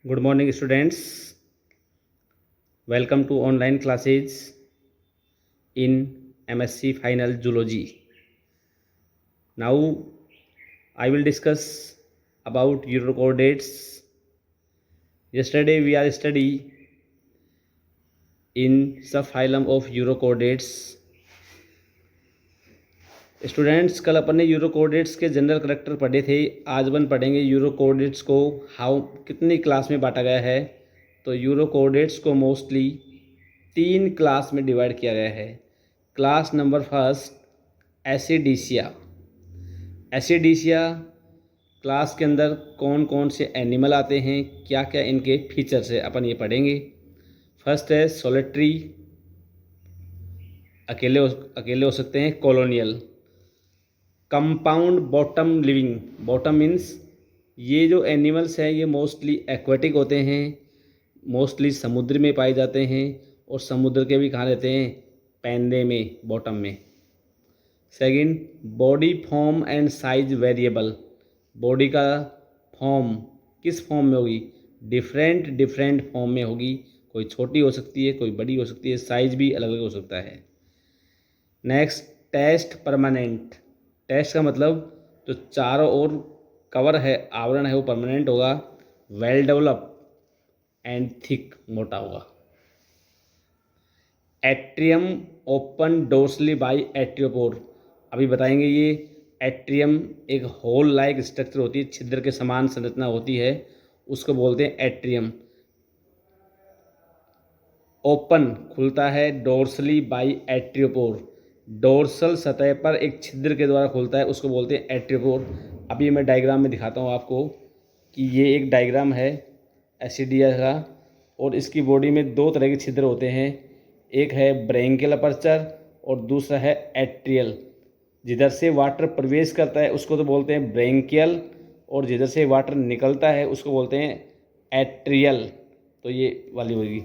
Good morning, students. Welcome to online classes in MSc Final Zoology. Now, I will discuss about urochordates. Yesterday, we are study in subphylum of urochordates. Students, कल अपन ने urochordates के general character पढ़े थे। आज अपन पढ़ेंगे urochordates को कितनी class में बांटा गया है। तो यूरोकोडेट्स को मोस्टली 3 क्लास में डिवाइड किया गया है। Class number first ascidiacea. Ascidiacea class के अंदर कौन कौन से एनिमल आते हैं, क्या क्या इनके फीचर्स है, अपन ये पढ़ेंगे। फर्स्ट है सोलिटरी, अकेले हो सकते हैं। Colonial, compound bottom living. Bottom means ये जो एनिमल्स हैं ये मोस्टली एक्वेटिक होते हैं, मोस्टली समुद्र में पाए जाते हैं और समुद्र के भी कहाँ रहते हैं, पैंदे में, बॉटम में। Second, body form and size variable. Body का फॉर्म किस फॉर्म में होगी, डिफरेंट फॉर्म में होगी। कोई छोटी हो सकती है, कोई बड़ी हो सकती है, साइज भी अलग अलग हो सकता है। Next, test permanent. टेस्ट का मतलब जो चारों ओर कवर है, आवरण है, वो परमानेंट होगा। वेल डेवलप एंड थिक, मोटा होगा। Atrium open dorsally by atriopore. अभी बताएंगे ये एट्रियम एक होल लाइक स्ट्रक्चर होती है, छिद्र के समान संरचना होती है, उसको बोलते हैं एट्रियम। ओपन खुलता है, डोर्सली बाई एट्रियोपोर, डोर्सल सतह पर एक छिद्र के द्वारा खुलता है, उसको बोलते हैं एट्रियोपोर। अभी मैं डायग्राम में दिखाता हूँ आपको कि ये एक डायग्राम है एसिडिया का, और इसकी बॉडी में 2 तरह के छिद्र होते हैं। एक है ब्रेंकियल अपर्चर और दूसरा है एट्रियल। जिधर से वाटर प्रवेश करता है उसको तो बोलते हैं ब्रेंकियल, और जिधर से वाटर निकलता है उसको बोलते हैं एट्रियल। तो ये वाली होगी।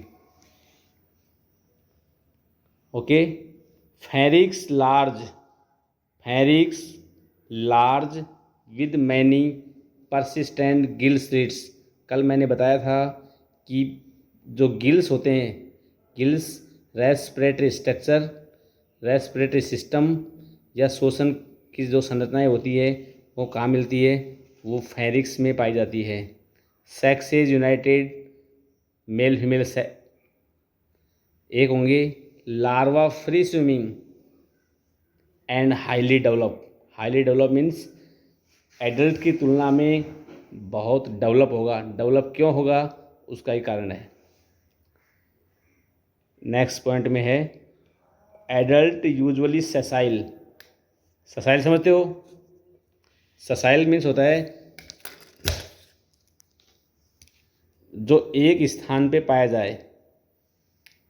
Okay. Pharynx large with many persistent gill slits. कल मैंने बताया था कि जो गिल्स होते हैं, gills respiratory structure, respiratory system या श्वसन की जो संरचनाएं होती है वो कहाँ मिलती है, वो फेरिक्स में पाई जाती है। सेक्सेज यूनाइटेड, मेल फीमेल एक होंगे। Larva free swimming and highly develop means adult की तुलना में बहुत डेवलप होगा। डेवलप क्यों होगा, उसका ही कारण है। नेक्स्ट पॉइंट में है एडल्ट यूजुअली सेसाइल समझते हो। सेसाइल मीन्स होता है जो एक स्थान पे पाया जाए।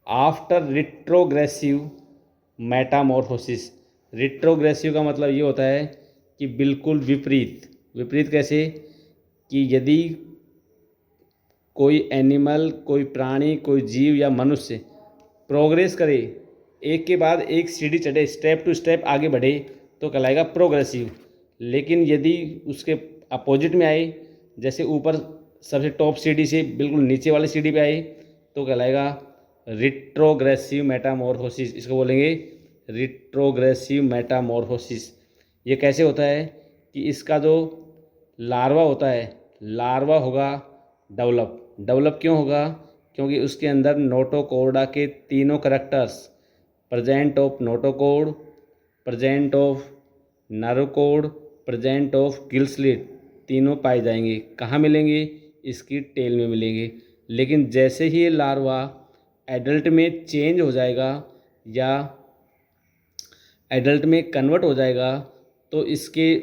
After retrogressive Metamorphosis. रिट्रोग्रेसिव का मतलब ये होता है कि बिल्कुल विपरीत कैसे, कि यदि कोई एनिमल, कोई प्राणी, कोई जीव या मनुष्य प्रोग्रेस करे, एक के बाद एक सीढ़ी चढ़े, स्टेप टू स्टेप आगे बढ़े, तो कहलाएगा प्रोग्रेसिव। लेकिन यदि उसके अपोजिट में आए, जैसे ऊपर सबसे टॉप सीढ़ी से बिल्कुल नीचे वाली सीढ़ी पे आए, तो कहलाएगा रिट्रोग्रेसिव मेटामॉर्फोसिस। इसको बोलेंगे रिट्रोग्रेसिव मेटामॉर्फोसिस। ये कैसे होता है कि इसका जो लार्वा होता है, लार्वा होगा डेवलप क्यों होगा, क्योंकि उसके अंदर नोटोकॉर्डा के तीनों characters, present of notochord, present of nerve cord, present of gill slit, तीनों पाए जाएंगे। कहाँ मिलेंगे, इसकी टेल में मिलेंगे। लेकिन जैसे ही ये लार्वा एडल्ट में चेंज हो जाएगा या एडल्ट में कन्वर्ट हो जाएगा, तो इसके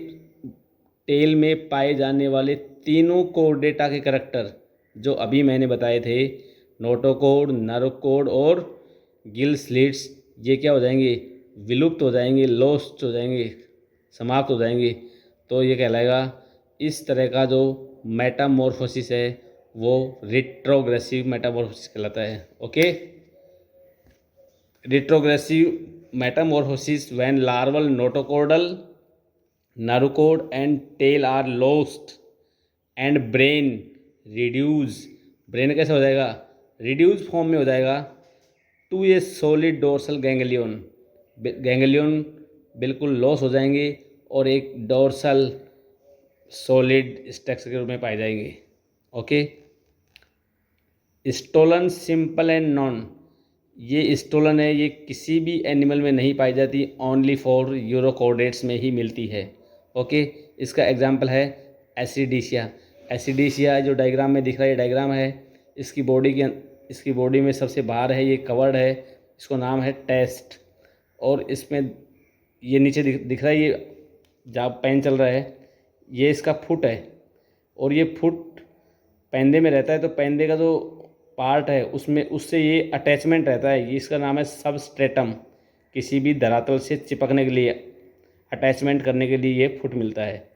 टेल में पाए जाने वाले तीनों कोर्डेटा के करैक्टर जो अभी मैंने बताए थे, नोटोकॉर्ड, नर्वकॉर्ड और गिल स्लिट्स, ये क्या हो जाएंगे, विलुप्त हो जाएंगे, लॉस्ट हो जाएंगे, समाप्त हो जाएंगे। तो ये कहलाएगा, इस तरह का जो मेटामॉर्फोसिस है वो रिट्रोग्रेसिव मेटामॉर्फोसिस कहलाता है। Okay. Retrogressive metamorphosis when larval notochordal, nerve cord and tail are lost and brain reduce brain कैसे हो जाएगा, रिड्यूस फॉर्म में हो जाएगा to a solid dorsal ganglion. Ganglion बिल्कुल लॉस हो जाएंगे और एक डोर्सल सॉलिड स्ट्रक्चर के रूप में पाए जाएंगे। Okay, stolon simple and non, ये स्टोलन है, ये किसी भी एनिमल में नहीं पाई जाती, ओनली फॉर यूरोकॉर्डेट्स में ही मिलती है। ओके, इसका एग्जांपल है एसिडिशिया। एसिडिशिया जो डायग्राम में दिख रहा है, ये डायग्राम है, इसकी बॉडी में सबसे बाहर है, ये कवर्ड है, इसको नाम है टेस्ट। और इसमें ये नीचे दिख रहा है, ये जहाँ पेन चल रहा है, ये इसका फुट है, और ये फुट पेंदे में रहता है, तो पेंदे का जो पार्ट है उसमें उससे ये अटैचमेंट रहता है, ये इसका नाम है सबस्ट्रेटम। किसी भी धरातल से चिपकने के लिए, अटैचमेंट करने के लिए ये फुट मिलता है।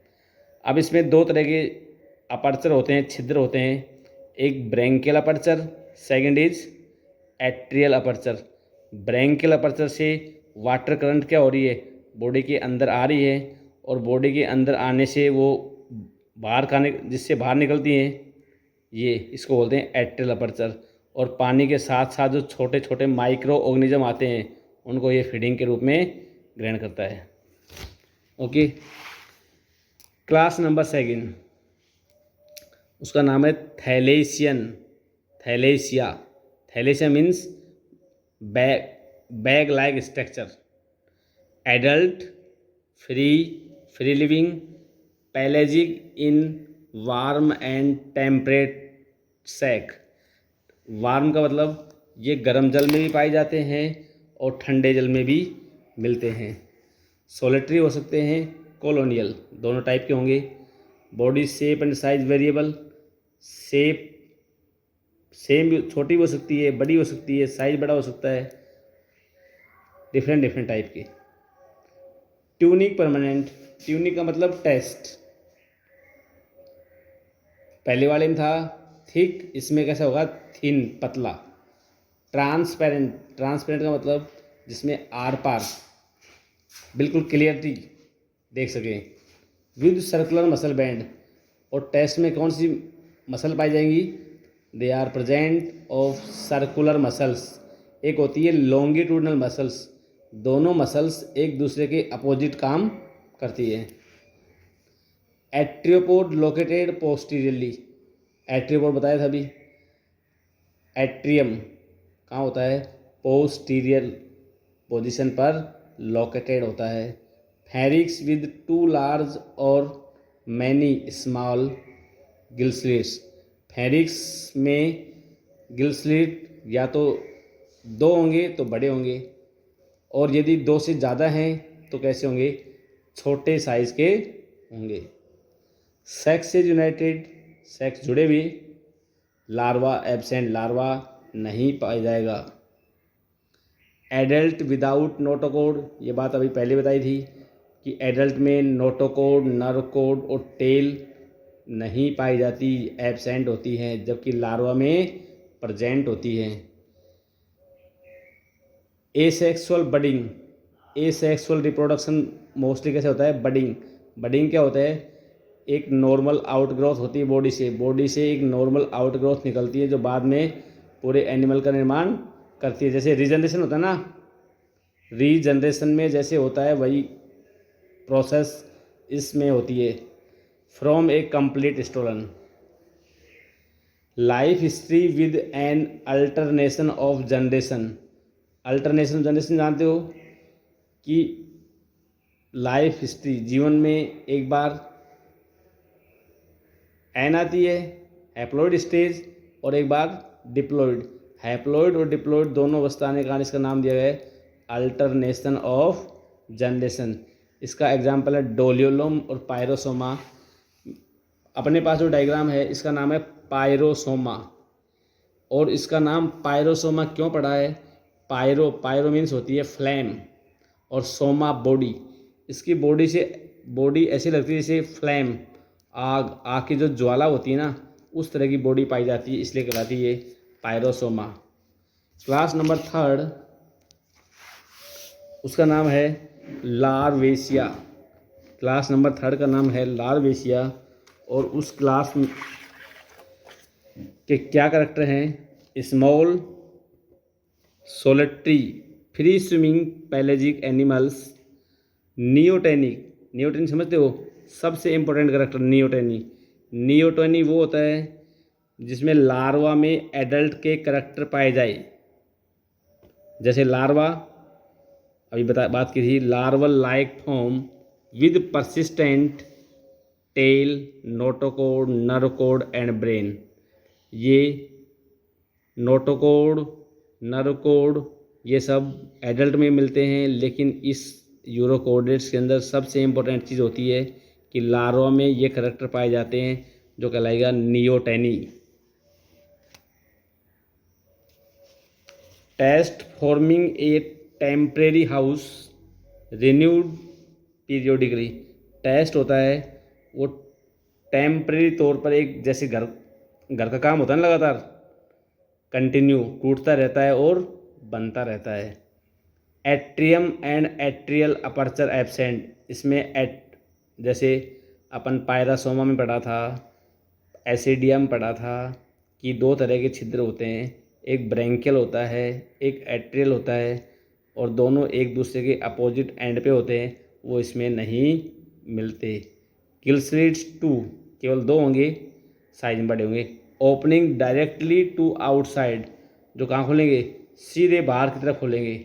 अब इसमें दो तरह के अपर्चर होते हैं, छिद्र होते हैं, एक branchial aperture, second is atrial aperture. Branchial aperture से वाटर करंट क्या हो रही है, बॉडी के अंदर आ रही है, और बॉडी के अंदर आने से वो जिससे बाहर निकलती हैं, ये इसको बोलते हैं एट्रियल अपर्चर। और पानी के साथ साथ जो छोटे छोटे माइक्रो ऑर्गेनिज्म आते हैं, उनको ये फीडिंग के रूप में ग्रहण करता है। ओके, क्लास नंबर 2, उसका नाम है thaliacean. Thaliacea means bag like structure, adult, free living, pelagic in warm and temperate sac. Warm का मतलब ये गर्म जल में भी पाए जाते हैं और ठंडे जल में भी मिलते हैं। सोलिटरी हो सकते हैं, कॉलोनियल, दोनों टाइप के होंगे। Body shape and size variable, shape same छोटी हो सकती है, बड़ी हो सकती है, साइज बड़ा हो सकता है, डिफरेंट टाइप के। ट्यूनिक परमानेंट, ट्यूनिक का मतलब टेस्ट, पहले वाले में था थिक, इसमें कैसा होगा थिन, पतला। ट्रांसपेरेंट का मतलब जिसमें आर पार बिल्कुल क्लियरिटी देख सकें। विद सर्कुलर मसल बैंड, और टेस्ट में कौन सी मसल पाई जाएंगी, they are present of circular muscles. एक होती है लॉन्गिट्यूडनल मसल्स, दोनों मसल्स एक दूसरे के अपोजिट काम करती है। एट्रियोपोड लोकेटेड पोस्टीरियरली, एट्रियोपोड बताया था अभी, एट्रियम कहाँ होता है, पोस्टीरियर पोजीशन पर लोकेटेड होता है। फेरिक्स विद 2 लार्ज और मैनी स्मॉल गिल स्लिट्स, फेरिक्स में गिल स्लिट या तो 2 होंगे तो बड़े होंगे, और यदि 2 से ज़्यादा हैं तो कैसे होंगे, छोटे साइज़ के होंगे। सेक्स से यूनाइटेड, सेक्स जुड़े हुए, लार्वा एब्सेंट, लार्वा नहीं पाया जाएगा। एडल्ट विदाउट नोटोकोड, ये बात अभी पहले बताई थी कि एडल्ट में नोटोकोड, नर्व कोड और टेल नहीं पाई जाती, एब्सेंट होती हैं, जबकि लार्वा में प्रेजेंट होती हैं। Asexual budding, asexual reproduction mostly कैसे होता है, बडिंग क्या होता है, एक नॉर्मल आउटग्रोथ होती है बॉडी से एक नॉर्मल आउटग्रोथ निकलती है जो बाद में पूरे एनिमल का निर्माण करती है। जैसे रीजनरेशन होता है ना, रीजनरेशन में जैसे होता है वही प्रोसेस इसमें होती है। From a complete stolon. Life history with an alternation of generation, alternation generation जानते हो कि लाइफ हिस्ट्री, जीवन में एक बार एन आती है, हैप्लॉइड स्टेज, और एक बार डिप्लॉइड। हैप्लॉइड और डिप्लॉइड दोनों अवस्था आने के कारण इसका नाम दिया गया है अल्टरनेशन ऑफ जनरेशन। इसका एग्जाम्पल है डोलियोलम और पायरोसोमा। अपने पास जो डायग्राम है इसका नाम है पायरोसोमा, और इसका नाम पायरोसोमा क्यों पड़ा है, पायरो मीन्स होती है फ्लेम, और सोमा बॉडी। इसकी बॉडी ऐसी लगती है जैसे फ्लेम, आग की जो ज्वाला होती है ना, उस तरह की बॉडी पाई जाती है, इसलिए कहलाती है पायरोसोमा। क्लास नंबर 3 उसका नाम है लार्वेशिया। क्लास नंबर 3 का नाम है लार्वेशिया, और उस क्लास कि क्या करेक्टर हैं? Small, solitary, free swimming pelagic animals, neotenic. Neotenic समझते हो? सबसे इम्पोर्टेंट करेक्टर नियोटेनी। नियोटेनी वो होता है जिसमें लार्वा में एडल्ट के करेक्टर पाए जाए। जैसे लार्वा अभी बात की थी, larval like form with persistent tail, notochord, nerve cord and brain. ये नोटोकोड, नर्वकोड ये सब एडल्ट में मिलते हैं, लेकिन इस यूरोकोडेट्स के अंदर सबसे इम्पोर्टेंट चीज़ होती है कि लार्वा में ये करेक्टर पाए जाते हैं जो कहलाएगा neoteny. Test forming a temporary house renewed periodically. Test होता है वो टेम्परेरी तौर पर, एक जैसे घर घर का काम होता है ना, लगातार कंटिन्यू टूटता रहता है और बनता रहता है। Atrium and atrial aperture absent. इसमें जैसे अपन पायरासोमा में पढ़ा था, एसिडियम पढ़ा था कि दो तरह के छिद्र होते हैं, एक ब्रैंकियल होता है, एक एट्रियल होता है, और दोनों एक दूसरे के अपोजिट एंड पे होते हैं, वो इसमें नहीं मिलते। किलस्लिट्स 2 केवल 2 होंगे, साइज में बड़े होंगे। ओपनिंग डायरेक्टली टू आउटसाइड, जो कहाँ खोलेंगे? सीधे बाहर की तरफ खोलेंगे।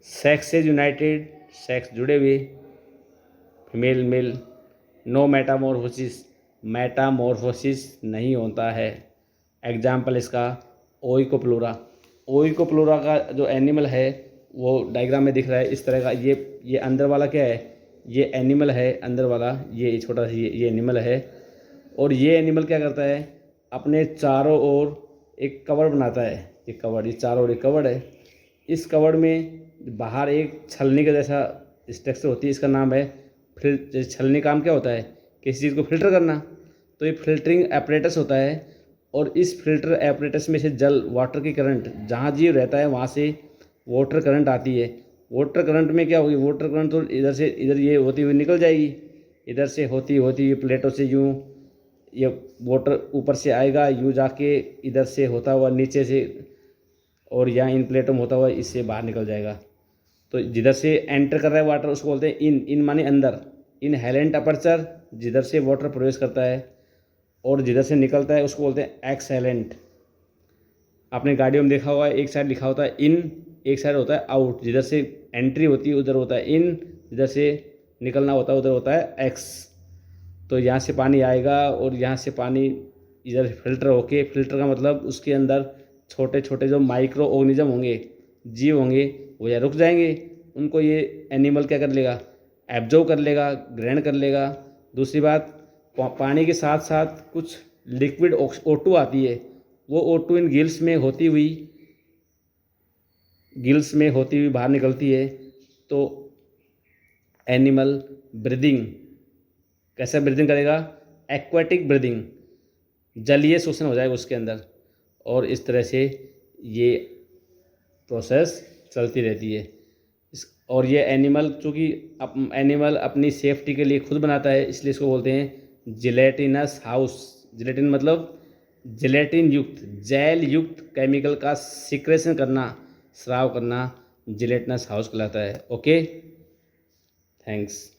सेक्सेज यूनाइटेड, सेक्स जुड़े हुए, female male. No metamorphosis, metamorphosis नहीं होता है। एग्जाम्पल इसका ओइकोप्लोरा। ओइकोप्लोरा का जो एनिमल है वो डायग्राम में दिख रहा है इस तरह का। ये अंदर वाला क्या है? ये एनिमल है अंदर वाला, ये छोटा सा ये एनिमल है। और ये एनिमल क्या करता है? अपने चारों ओर एक कवर बनाता है। ये कवर, ये चारों ओर एक कवर है। इस कवर में बाहर एक छलनी का जैसा स्ट्रक्चर होती है, इसका नाम है छलनी। काम क्या होता है? किसी चीज़ को फिल्टर करना। तो ये फिल्टरिंग एपरेटस होता है, और इस फिल्टर एपरेटस में से जल, वाटर की करंट, जहाँ जीव रहता है वहाँ से वाटर करंट आती है। वाटर करंट में क्या होगी? वाटर करंट तो इधर से इधर ये होती हुई निकल जाएगी, इधर से होती हुई प्लेटों से यूँ ये वाटर ऊपर से आएगा, यूँ जाके इधर से होता हुआ नीचे से, और यहाँ इन प्लेटों में होता हुआ इससे बाहर निकल जाएगा। तो जिधर से एंटर कर रहा है वाटर उसको बोलते हैं इन माने अंदर, इनहेलेंट अपर्चर जिधर से वाटर प्रवेश करता है, और जिधर से निकलता है उसको बोलते हैं एक्सहेलेंट। आपने गाड़ियों में देखा होगा, एक साइड लिखा होता है इन, एक साइड होता है आउट। जिधर से एंट्री होती है उधर होता है इन, जिधर से निकलना होता है उधर होता है एक्स। तो यहाँ से पानी आएगा और यहाँ से पानी इधर फिल्टर होके, फिल्टर का मतलब उसके अंदर छोटे छोटे जो माइक्रो ऑर्गेनिज्म होंगे, जीव होंगे, वो यहाँ रुक जाएंगे। उनको ये एनिमल क्या कर लेगा? एब्जॉर्ब कर लेगा, ग्रहण कर लेगा। दूसरी बात, पानी के साथ साथ कुछ लिक्विड O2 आती है, वो O2 इन गिल्स में होती हुई बाहर निकलती है। तो एनिमल ब्रीदिंग, कैसे ब्रीदिंग करेगा? एक्वाटिक ब्रीदिंग, जलीय श्वसन हो जाएगा उसके अंदर, और इस तरह से ये प्रोसेस चलती रहती है। और ये एनिमल, चूँकि एनिमल अपनी सेफ्टी के लिए खुद बनाता है, इसलिए इसको बोलते हैं जिलेटिनस हाउस। जिलेटिन मतलब जिलेटिन युक्त, जेल युक्त केमिकल का सिक्रेशन करना, स्राव करना, जिलेटिनस हाउस कहलाता है। Okay, thanks.